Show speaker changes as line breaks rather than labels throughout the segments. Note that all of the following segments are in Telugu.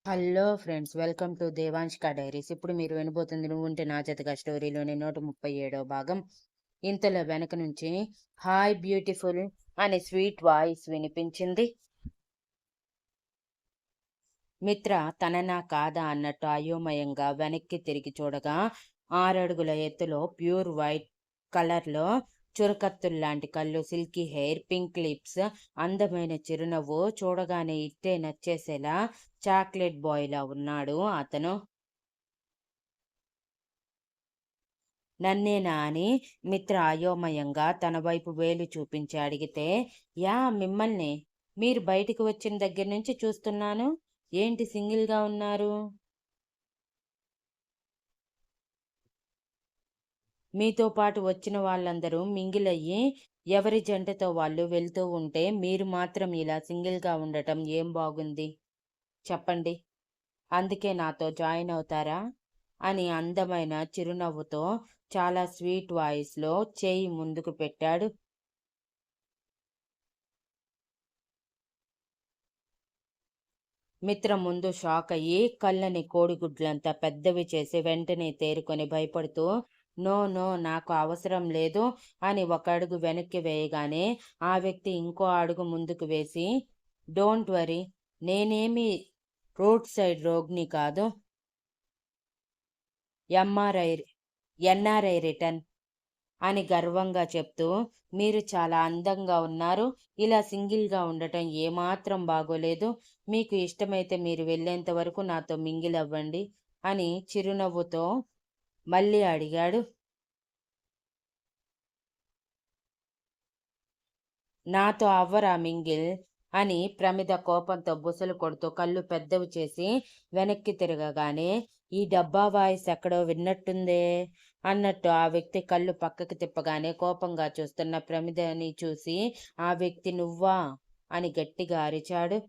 హలో ఫ్రెండ్స్, వెల్కమ్ టు దేవాంష్క డైరీస్. ఇప్పుడు మీరు వినబోతుంది నువ్వుంటే నా జతగా స్టోరీలోని 137వ భాగం. ఇంతలో వెనక నుంచి హాయ్ బ్యూటిఫుల్ అనే స్వీట్ వాయిస్ వినిపించింది. మిత్ర తననా కాదా అన్నట్టు అయోమయంగా వెనక్కి తిరిగి చూడగా 6 అడుగుల ఎత్తులో ప్యూర్ వైట్ కలర్లో చురకత్తుల్లాంటి కళ్ళు, సిల్కీ హెయిర్, పింక్ లిప్స్, అందమైన చిరునవ్వు చూడగానే ఇట్టే నచ్చేసేలా చాక్లెట్ బాయ్లా ఉన్నాడు అతను. నన్నేనా అని మిత్ర అయోమయంగా తన వైపు వేలు చూపించి అడిగితే, యా మిమ్మల్నే. మీరు బయటికి వచ్చిన దగ్గర నుంచి చూస్తున్నాను. ఏంటి సింగిల్గా ఉన్నారు? మీతో పాటు వచ్చిన వాళ్ళందరూ మింగిలయ్యి ఎవరి జంటతో వాళ్ళు వెళ్తూ ఉంటే మీరు మాత్రం ఇలా సింగిల్గా ఉండటం ఏం బాగుంది చెప్పండి. అందుకే నాతో జాయిన్ అవుతారా అని అందమైన చిరునవ్వుతో చాలా స్వీట్ వాయిస్లో చేయి ముందుకు పెట్టాడు. మిత్ర ముందు షాక్ అయ్యి కళ్ళని కోడిగుడ్లంతా పెద్దవి చేసి వెంటనే తేరుకొని భయపడుతూ, నో నో నాకు అవసరం లేదు అని ఒక అడుగు వెనక్కి వేయగానే ఆ వ్యక్తి ఇంకో అడుగు ముందుకు వేసి, డోంట్ వరీ, నేనేమి రోడ్ సైడ్ రోగ్ని కాదు. ఎంఆర్ఐ ఎన్ఆర్ఐ రిటర్న్ అని గర్వంగా చెప్తూ, మీరు చాలా అందంగా ఉన్నారు. ఇలా సింగిల్గా ఉండటం ఏమాత్రం బాగోలేదు. మీకు ఇష్టమైతే మీరు వెళ్ళేంత వరకు నాతో మింగిల్ అవ్వండి అని చిరునవ్వుతో మళ్ళీ అడిగాడు. నాతో అవ్వరా మింగిల్ అని ప్రమిద కోపంతో బుసలు కొడుతూ కళ్ళు పెద్దవి చేసి వెనక్కి తిరగగానే, ఈ డబ్బా వాయిస్ ఎక్కడో విన్నట్టుందే అన్నట్టు ఆ వ్యక్తి కళ్ళు పక్కకి తిప్పగానే కోపంగా చూస్తున్న ప్రమిదని చూసి, ఆ వ్యక్తి నువ్వా అని గట్టిగా అరిచాడు.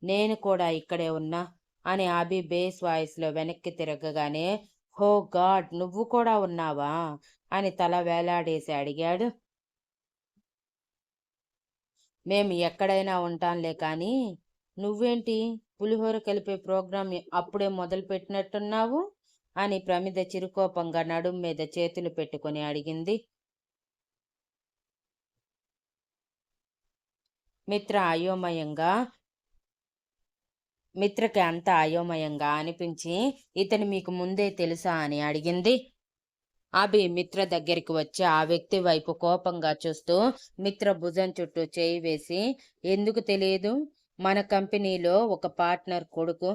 నేను కూడా ఇక్కడే ఉన్నా అని అభి బేస్ వాయిస్లో వెనక్కి తిరగగానే, హో గాడ్, నువ్వు కూడా ఉన్నావా అని తల వేలాడేసి అడిగాడు. మేము ఎక్కడైనా ఉంటాంలే కానీ, నువ్వేంటి పులిహోర కలిపే ప్రోగ్రాం అప్పుడే మొదలుపెట్టినట్టున్నావు అని ప్రమిద చిరుకోపంగా నడుం మీద చేతులు పెట్టుకుని అడిగింది. మిత్ర అయోమయంగా మిత్రకి అంత అయోమయంగా అనిపించి, ఇతను మీకు ముందే తెలుసా అని అడిగింది. అభి మిత్ర దగ్గరికి వచ్చి ఆ వ్యక్తి వైపు కోపంగా చూస్తూ మిత్ర భుజం చుట్టూ చేయి వేసి, ఎందుకు తెలియదు, మన కంపెనీలో ఒక పార్ట్నర్ కొడుకు,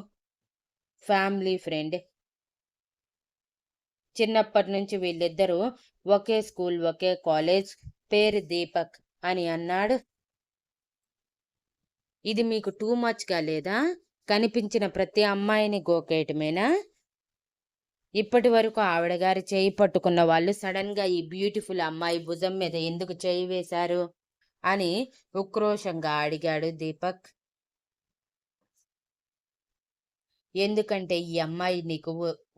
ఫ్యామిలీ ఫ్రెండ్. చిన్నప్పటి నుంచి వీళ్ళిద్దరూ ఒకే స్కూల్, ఒకే కాలేజ్, పేరు దీపక్ అని అన్నాడు. ఇది మీకు టూ మచ్గా లేదా? కనిపించిన ప్రతి అమ్మాయిని గోకేయటమేనా? ఇప్పటి వరకు ఆవిడ గారి చేయి పట్టుకున్న వాళ్ళు సడన్ గా ఈ బ్యూటిఫుల్ అమ్మాయి భుజం మీద ఎందుకు చేయి వేశారు అని ఉక్రోషంగా అడిగాడు దీపక్. ఎందుకంటే ఈ అమ్మాయి నీకు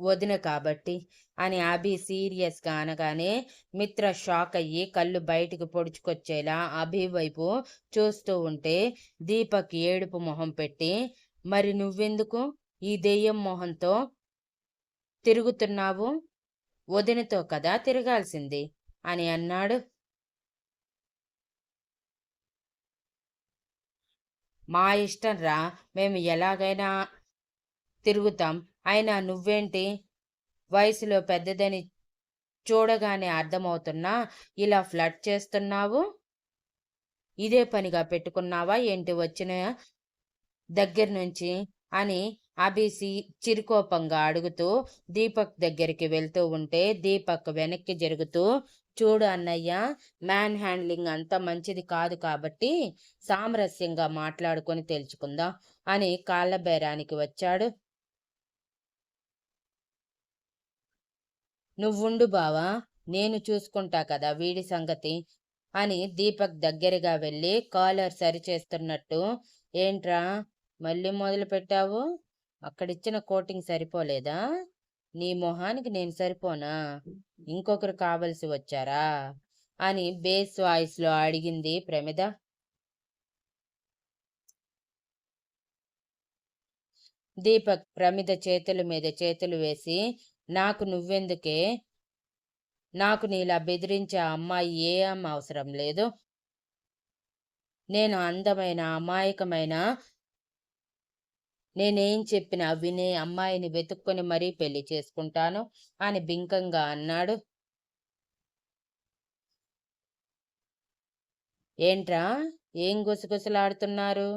వదిన కాబట్టి అని అభి సీరియస్గా అనగానే మిత్ర షాక్ అయ్యి కళ్ళు బయటికి పొడుచుకొచ్చేలా అభి వైపు చూస్తూ ఉంటే దీపక్ ఏడుపు మొహం పెట్టి, మరి నువ్వెందుకు ఈ దెయ్యం మొహంతో తిరుగుతున్నావు? వదినతో కదా తిరగాల్సింది అని అన్నాడు. మా ఇష్టం రా, మేము ఎలాగైనా తిరుగుతాం. అయినా నువ్వేంటి వయసులో పెద్దదని చూడగానే అర్థమవుతున్నా ఇలా ఫ్లర్ట్ చేస్తున్నావు? ఇదే పనిగా పెట్టుకున్నావా ఏంటి వచ్చిన దగ్గర నుంచి అని అభిసి చిరుకోపంగా అడుగుతూ దీపక్ దగ్గరికి వెళ్తూ ఉంటే దీపక్ వెనక్కి జరుగుతూ, చూడు అన్నయ్య, మ్యాన్ హ్యాండ్లింగ్ అంత మంచిది కాదు కాబట్టి సామరస్యంగా మాట్లాడుకొని తెలుసుకుందాం అని కాళ్ళ బేరానికి వచ్చాడు. నువ్వుండు బావా, నేను చూసుకుంటా కదా వీడి సంగతి అని దీపక్ దగ్గరగా వెళ్ళి కాలర్ సరిచేస్తున్నట్టు, ఏంట్రా మళ్ళీ మొదలు పెట్టావు? అక్కడిచ్చిన కోటింగ్ సరిపోలేదా? నీ మొహానికి నేను సరిపోనా? ఇంకొకరు కావలసి వచ్చారా అని బేస్ వాయిస్లో అడిగింది ప్రమిద. దీపక్ ప్రమిద చేతుల మీద చేతులు వేసి, నాకు నువ్వెందుకే? నాకు నీలా బెదిరించే అమ్మాయి అవసరం లేదు. నేను అందమైన, అమాయకమైన, నేనేం చెప్పినా వినే అమ్మాయిని వెతుక్కొని మరీ పెళ్లి చేసుకుంటాను అని బింకంగా అన్నాడు. ఏంట్రా, ఏం గుసగుసలాడుతున్నారు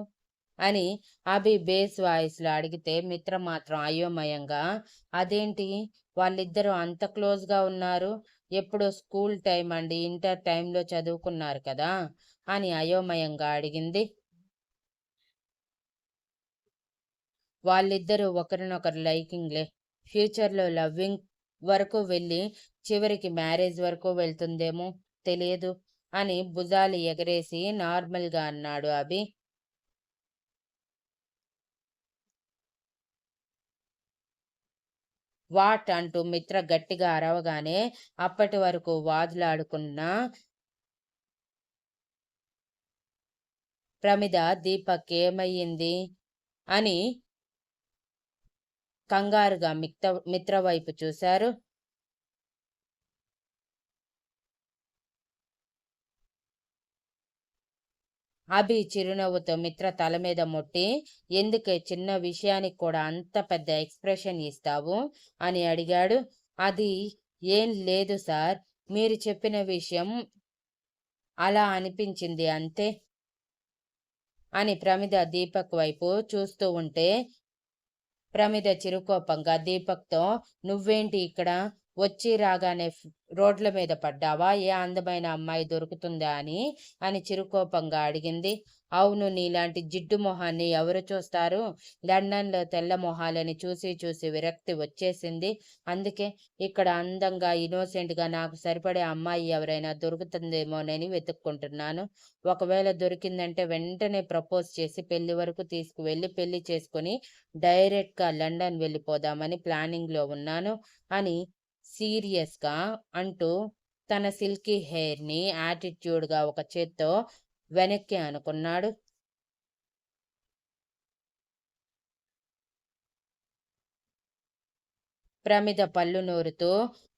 అని అభి బేస్ వాయిస్లో అడిగితే, మిత్ర మాత్రం అయోమయంగా, అదేంటి వాళ్ళిద్దరూ అంత క్లోజ్గా ఉన్నారు, ఎప్పుడో స్కూల్ టైం అండి, ఇంటర్ టైంలో చదువుకున్నారు కదా అని అయోమయంగా అడిగింది. వాళ్ళిద్దరూ ఒకరినొకరు లైకింగ్లే, ఫ్యూచర్లో లవ్వింగ్ వరకు వెళ్ళి చివరికి మ్యారేజ్ వరకు వెళ్తుందేమో తెలియదు అని భుజాలు ఎగరేసి నార్మల్గా అన్నాడు అభి. వాట్ అంటూ మిత్ర గట్టిగా అరవగానే అప్పటి వరకు వాదులాడుకున్న ప్రమిద, దీపక్ ఏమయ్యింది అని కంగారుగా మిత్ర వైపు చూశారు. అభి చిరునవ్వుతో మిత్ర తల మీద మొట్టి, ఎందుకే చిన్న విషయానికి కూడా అంత పెద్ద ఎక్స్ప్రెషన్ ఇస్తావు అని అడిగాడు. అది ఏం లేదు సార్, మీరు చెప్పిన విషయం అలా అనిపించింది అంతే అని ప్రమిద దీపక్ వైపు చూస్తూ ఉంటే, ప్రమిద చిరుకోపంగా దీపక్తో, నువ్వేంటి ఇక్కడ, వచ్చి రాగానే రోడ్ల మీద పడ్డావా, ఏ అందమైన అమ్మాయి దొరుకుతుందా అని చిరుకోపంగా అడిగింది. అవును, నీలాంటి జిడ్డు మొహాన్ని ఎవరు చూస్తారు, లండన్లో తెల్ల మొహాలని చూసి చూసి విరక్తి వచ్చేసింది, అందుకే ఇక్కడ అందంగా ఇన్నోసెంట్గా నాకు సరిపడే అమ్మాయి ఎవరైనా దొరుకుతుందేమోనని వెతుక్కుంటున్నాను. ఒకవేళ దొరికిందంటే వెంటనే ప్రపోజ్ చేసి పెళ్లి వరకు తీసుకువెళ్ళి పెళ్లి చేసుకుని డైరెక్ట్గా లండన్ వెళ్ళిపోదామని ప్లానింగ్లో ఉన్నాను అని సీరియస్గా అంటూ తన సిల్కీ హెయిర్ని యాటిట్యూడ్గా ఒక చేత్తో వెనక్కి అనుకున్నాడు. ప్రమిద పళ్ళు నూరుతూ,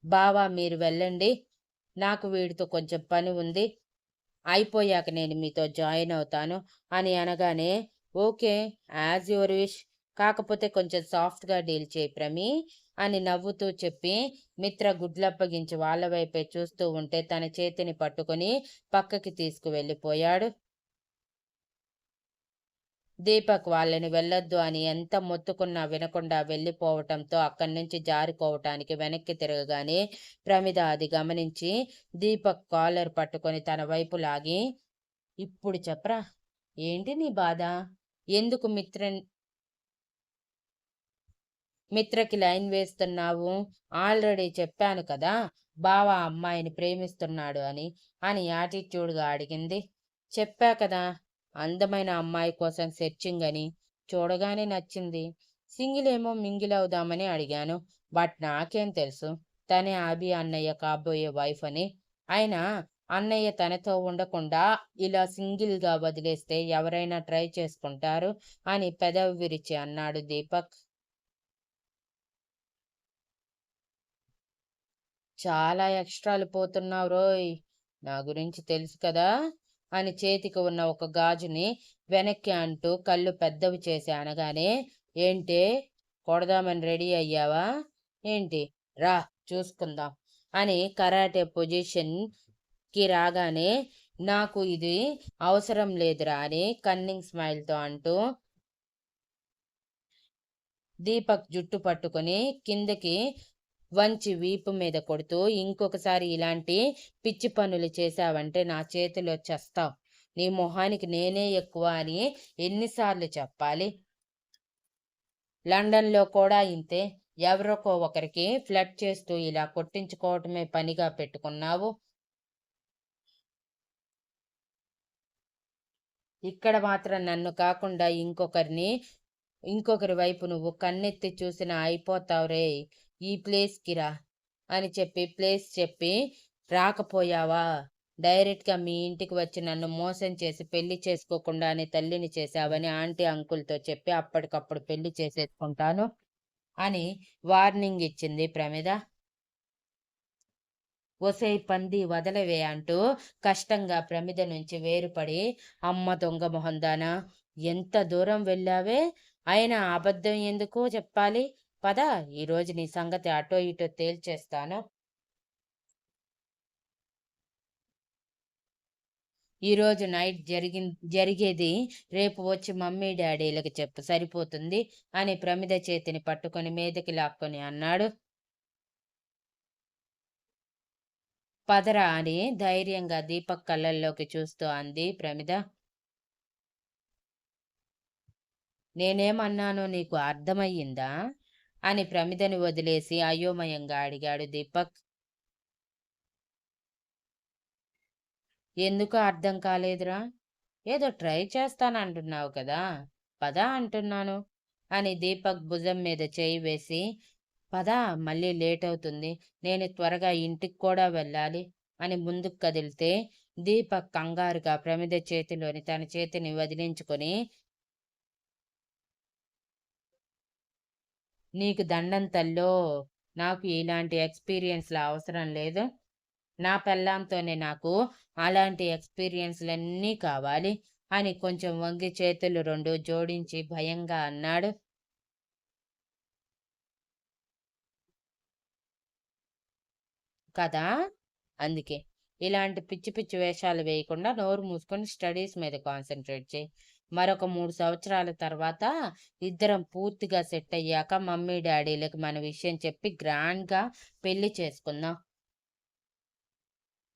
బావా మీరు వెళ్ళండి, నాకు వీడితో కొంచెం పని ఉంది, అయిపోయాక నేను మీతో జాయిన్ అవుతాను అని అనగానే, ఓకే, యాజ్ యువర్ విష్, కాకపోతే కొంచెం సాఫ్ట్గా డీల్ చేయి ప్రమి అని నవ్వుతూ చెప్పి, మిత్ర గుడ్లప్పగించి వాళ్ళ వైపే చూస్తూ ఉంటే తన చేతిని పట్టుకుని పక్కకి తీసుకువెళ్ళిపోయాడు. దీపక్ వాళ్ళని వెళ్ళొద్దు అని ఎంత మొత్తుకున్నా వినకుండా వెళ్ళిపోవటంతో అక్కడి నుంచి జారుకోవటానికి వెనక్కి తిరగగానే ప్రమిద అది గమనించి దీపక్ కాలర్ పట్టుకొని తన వైపు లాగి, ఇప్పుడు చెప్పరా, ఏంటి నీ బాధ, ఎందుకు మిత్రకి లైన్ వేస్తున్నావు, ఆల్రెడీ చెప్పాను కదా బావ అమ్మాయిని ప్రేమిస్తున్నాడు అని యాటిట్యూడ్గా అడిగింది. చెప్పా కదా, అందమైన అమ్మాయి కోసం సెర్చింగ్ అని, చూడగానే నచ్చింది, సింగిల్ ఏమో మింగిల్ అవుదామని అడిగాను, బట్ నాకేం తెలుసు తనే అభి అన్నయ్య కాబోయే వైఫ్ అని, అయినా అన్నయ్య తనతో ఉండకుండా ఇలా సింగిల్గా వదిలేస్తే ఎవరైనా ట్రై చేసుకుంటారు అని పెదవి విరిచి అన్నాడు దీపక్. చాలా ఎక్స్ట్రాలు పోతున్నావు రోయ్, నా గురించి తెలుసు కదా అని చేతికి ఉన్న ఒక గాజుని వెనక్కి అంటూ కళ్ళు పెద్దవి చేసి అనగానే, ఏంటే, కొడదామని రెడీ అయ్యావా ఏంటి, రా చూసుకుందాం అని కరాటే పొజిషన్కి రాగానే, నాకు ఇది అవసరం లేదురా అని కన్నింగ్ స్మైల్తో అంటూ దీపక్ జుట్టు పట్టుకుని కిందకి వంచి వీపు మీద కొడుతూ, ఇంకొకసారి ఇలాంటి పిచ్చి పనులు చేశావంటే నా చేతిలో చస్తావు, నీ మొహానికి నేనే ఎక్కువ అని ఎన్నిసార్లు చెప్పాలి, లండన్లో కూడా ఇంతే, ఎవరికో ఒకరికి ఫ్లడ్ చేస్తూ ఇలా కొట్టించుకోవటమే పనిగా పెట్టుకున్నావు, ఇక్కడ మాత్రం నన్ను కాకుండా ఇంకొకరి వైపు నువ్వు కన్నెత్తి చూసినా అయిపోతావురే, ఈ ప్లేస్కి రా అని చెప్పి ప్లేస్ చెప్పి రాకపోయావా, డైరెక్ట్‌గా మీ ఇంటికి వచ్చి నన్ను మోసం చేసి పెళ్లి చేసుకోకుండానే తల్లిని చేశావని ఆంటీ, అంకుల్‌తో చెప్పి అప్పటికప్పుడు పెళ్లి చేసేసుకుంటాను అని వార్నింగ్ ఇచ్చింది ప్రమిద. ఒసేయ్ పంది వదలవే అంటూ కష్టంగా ప్రమిద నుంచి వేరుపడి, అమ్మ దొంగ మొహందానా! ఎంత దూరం వెళ్ళావే! అయినా అబద్ధం ఎందుకు చెప్పాలి? పద, ఈరోజు నీ సంగతి అటో ఇటో తేల్చేస్తాను. ఈరోజు నైట్ జరిగేది రేపు వచ్చి మమ్మీ డాడీలకి చెప్పు సరిపోతుంది అని ప్రమిద చేతిని పట్టుకొని మీదకి లాక్కొని అన్నాడు. పదరా అని ధైర్యంగా దీపక్ కళ్ళల్లోకి చూస్తూ అంది ప్రమిద. నేనేమన్నానో నీకు అర్థమయ్యిందా అని ప్రమిదని వదిలేసి అయోమయంగా అడిగాడు దీపక్. ఎందుకు అర్థం కాలేదురా? ఏదో ట్రై చేస్తానంటున్నావు కదా! పద అంటున్నాను అని దీపక్ భుజం మీద చేయి వేసి, పద, మళ్ళీ లేట్ అవుతుంది. నేను త్వరగా ఇంటికి కూడా వెళ్ళాలి అని ముందుకు కదిలితే దీపక్ కంగారుగా ప్రమిద చేతిలోని తన చేతిని వదిలించుకొని, నీకు దండం తల్లో, నాకు ఇలాంటి ఎక్స్పీరియన్స్‌ల అవసరం లేదు. నా పెళ్ళాంతోనే నాకు అలాంటి ఎక్స్‌పీరియన్స్‌లన్నీ కావాలి అని కొంచెం వంగి చేతులు రెండు జోడించి భయంగా అన్నాడు. కదా! అందుకే ఇలాంటి పిచ్చి పిచ్చి వేషాలు వేయకుండా నోరు మూసుకొని స్టడీస్ మీద కాన్సంట్రేట్ చెయ్యి. మరొక 3 సంవత్సరాల తర్వాత ఇద్దరం పూర్తిగా సెట్ అయ్యాక మమ్మీ డాడీలకి మన విషయం చెప్పి గ్రాండ్‌గా పెళ్లి చేసుకుందాం.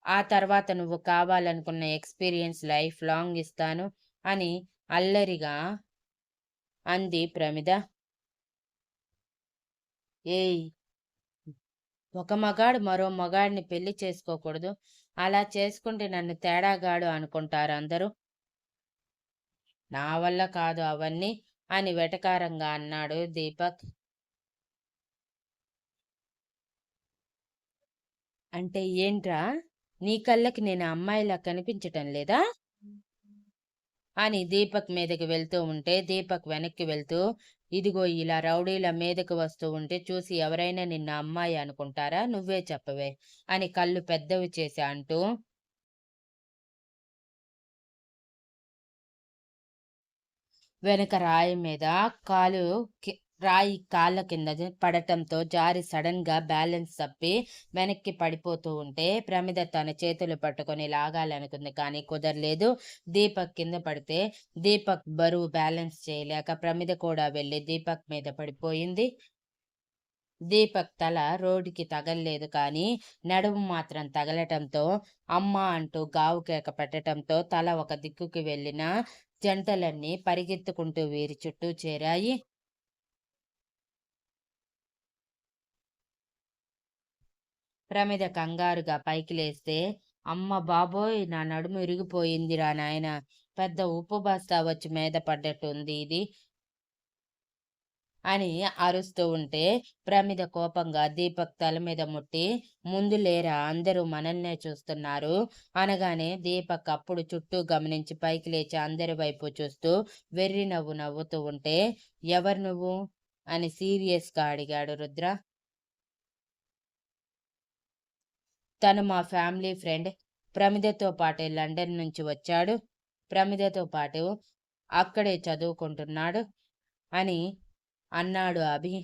ఆ తర్వాత నువ్వు కావాలనుకున్న ఎక్స్‌పీరియన్స్ లైఫ్ లాంగ్ ఇస్తాను అని అల్లరిగా అంది ప్రమిద. ఏయ్! ఒక మగాడు మరో మగాడిని పెళ్లి చేసుకోకూడదు. అలా చేసుకుంటే నన్ను తేడాగాడు అనుకుంటారందరూ. నా వల్ల కాదు అవన్నీ అని వెటకారంగా అన్నాడు దీపక్. అంటే ఏంట్రా? నీ కళ్ళకి నేను అమ్మాయిలా కనిపించటం లేదా? అని దీపక్ మీదకి వెళ్తూ ఉంటే దీపక్ వెనక్కి వెళ్తూ, ఇదిగో ఇలా రౌడీల మీదకి వస్తూ ఉంటే చూసి ఎవరైనా నిన్ను అమ్మాయి అనుకుంటారా? నువ్వే చెప్పవే అని కళ్ళు పెద్దవి చేసి అంటూ, వెనక రాయి మీద కాలు కి రాయి కాళ్ళ కింద పడటంతో జారి సడన్‌గా బ్యాలెన్స్ తప్పి వెనక్కి పడిపోతూ ఉంటే ప్రమిద తన చేతులు పట్టుకొని లాగాలనుకుంది కానీ కుదరలేదు. దీపక్ కింద పడితే దీపక్ బరువు బ్యాలెన్స్ చేయలేక ప్రమిద కూడా వెళ్లి దీపక్ మీద పడిపోయింది. దీపక్ తల రోడ్డుకి తగల్లేదు కానీ నడుము మాత్రం తగలటంతో అమ్మా అంటూ గావు కేక పెట్టటంతో తల ఒక దిక్కుకి వెళ్ళిన జంటలన్నీ పరిగెత్తుకుంటూ వీరి చుట్టూ చేరాయి. ప్రమిద కంగారుగా పైకి లేస్తే, అమ్మ బాబోయ్! నా నడుము ఇరిగిపోయిందిరా నాయనా! పెద్ద ఉప్పు బస్తా వచ్చి మీద పడ్డట్టుంది ఇది అని అరుస్తూ ఉంటే, ప్రమిద కోపంగా దీపక్ తల మీద ముట్టి, ముందు లేరా, అందరూ మనల్నే చూస్తున్నారు అనగానే దీపక్ అప్పుడు చుట్టూ గమనించి పైకి లేచి అందరి వైపు చూస్తూ వెర్రి నవ్వు నవ్వుతూ ఉంటే, ఎవరు నువ్వు అని సీరియస్‌గా అడిగాడు రుద్ర. తను మా ఫ్యామిలీ ఫ్రెండ్. ప్రమిదతో పాటే లండన్ నుంచి వచ్చాడు. ప్రమిదతో పాటు అక్కడే చదువుకుంటున్నాడు అని అన్నాడు అభి.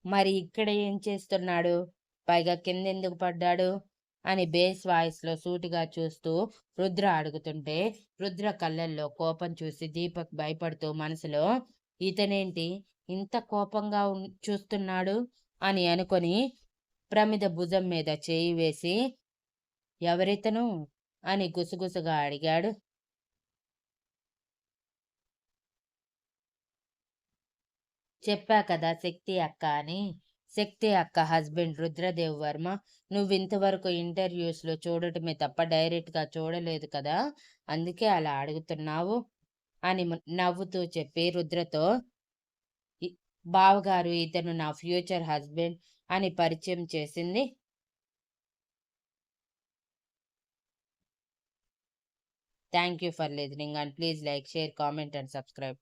మరి ఇక్కడ ఏం చేస్తున్నాడు? పైగా కిందెందుకు పడ్డాడు? అని బేస్ వాయిస్‌లో సూటిగా చూస్తూ రుద్ర అడుగుతుంటే, రుద్ర కళ్ళల్లో కోపం చూసి దీపక్ భయపడుతూ మనసులో, ఇతనేంటి ఇంత కోపంగా చూస్తున్నాడు అని అనుకొని ప్రమిద భుజం మీద చేయి వేసి, ఎవరితను అని గుసగుసగా అడిగాడు. చెప్పా కదా శక్తి అక్క అని. శక్తి అక్క హస్బెండ్ రుద్రదేవ్ వర్మ. నువ్వింతవరకు ఇంటర్వ్యూస్‌లో చూడటమే తప్ప డైరెక్ట్‌గా చూడలేదు కదా! అందుకే అలా అడుగుతున్నావు అని నవ్వుతూ చెప్పి రుద్రతో, "ఇ బావగారు ఇతను నా ఫ్యూచర్ హస్బెండ్ అని పరిచయం చేసింది. Thank you for listening and please like, share, comment and subscribe.